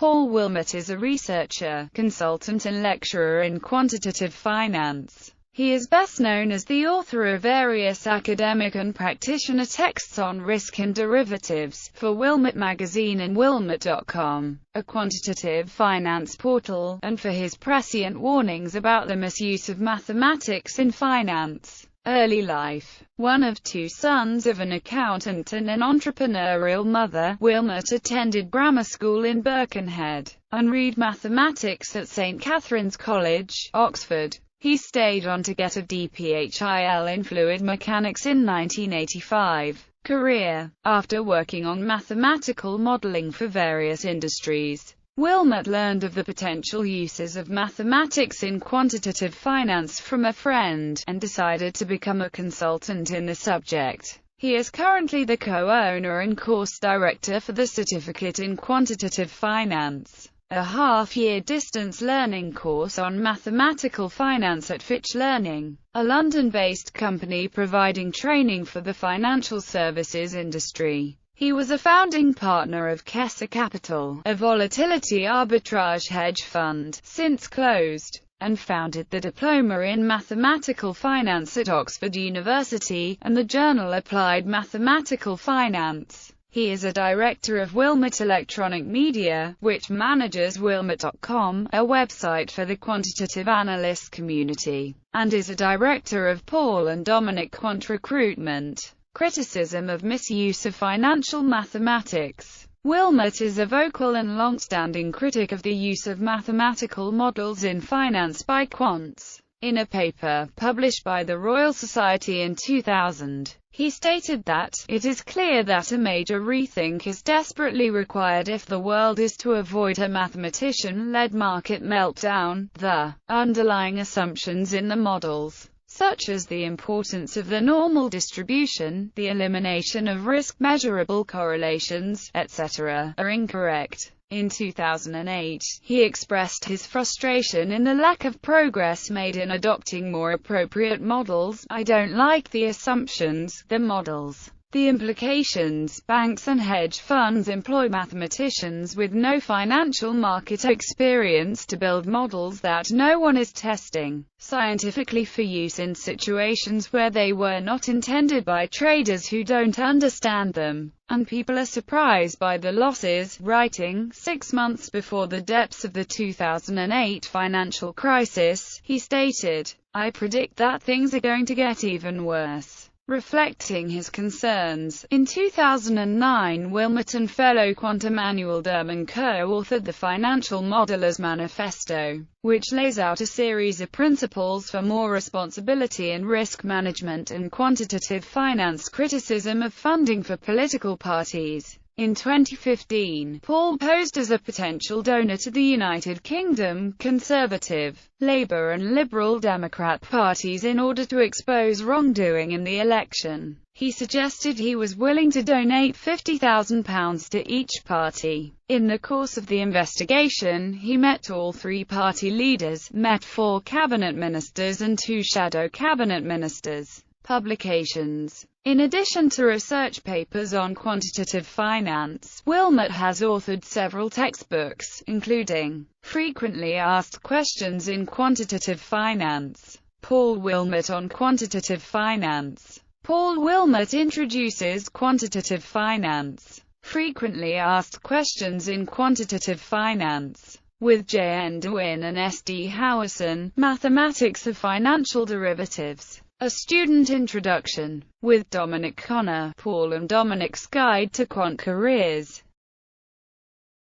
Paul Wilmott is a researcher, consultant and lecturer in quantitative finance. He is best known as the author of various academic and practitioner texts on risk and derivatives, for Wilmott Magazine and Wilmott.com, a quantitative finance portal, and for his prescient warnings about the misuse of mathematics in finance. Early life. One of two sons of an accountant and an entrepreneurial mother, Wilmott attended grammar school in Birkenhead, and read mathematics at St. Catherine's College, Oxford. He stayed on to get a DPhil in fluid mechanics in 1985. Career. After working on mathematical modeling for various industries, Wilmott learned of the potential uses of mathematics in quantitative finance from a friend, and decided to become a consultant in the subject. He is currently the co-owner and course director for the Certificate in Quantitative Finance, a half-year distance learning course on mathematical finance at Fitch Learning, a London-based company providing training for the financial services industry. He was a founding partner of Kessa Capital, a volatility arbitrage hedge fund, since closed, and founded the Diploma in Mathematical Finance at Oxford University, and the journal Applied Mathematical Finance. He is a director of Wilmott Electronic Media, which manages Wilmott.com, a website for the quantitative analyst community, and is a director of Paul and Dominic Quant Recruitment. Criticism of misuse of financial mathematics. Wilmott is a vocal and long-standing critic of the use of mathematical models in finance by quants. In a paper published by the Royal Society in 2000, he stated that, "It is clear that a major rethink is desperately required if the world is to avoid a mathematician-led market meltdown. The underlying assumptions in the models, such as the importance of the normal distribution, the elimination of risk, measurable correlations, etc., are incorrect." In 2008, he expressed his frustration in the lack of progress made in adopting more appropriate models. "I don't like the assumptions, the models, the implications. Banks and hedge funds employ mathematicians with no financial market experience to build models that no one is testing scientifically for use in situations where they were not intended by traders who don't understand them, and people are surprised by the losses." Writing 6 months before the depths of the 2008 financial crisis, he stated, "I predict that things are going to get even worse." Reflecting his concerns, in 2009 Wilmott and fellow quant Emanuel Derman co-authored the Financial Modeller's Manifesto, which lays out a series of principles for more responsibility and risk management and quantitative finance criticism of funding for political parties. In 2015, Paul posed as a potential donor to the United Kingdom Conservative, Labour and Liberal Democrat parties in order to expose wrongdoing in the election. He suggested he was willing to donate £50,000 to each party. In the course of the investigation, he met all three party leaders, met 4 cabinet ministers and 2 shadow cabinet ministers. Publications. In addition to research papers on quantitative finance, Wilmott has authored several textbooks, including Frequently Asked Questions in Quantitative Finance, Paul Wilmott on Quantitative Finance. Paul Wilmott introduces quantitative finance. Frequently Asked Questions in Quantitative Finance, with J.N. DeWin and S.D. Howison, Mathematics of Financial Derivatives. A Student Introduction, with Dominic Connor, Paul and Dominic's Guide to Quant Careers.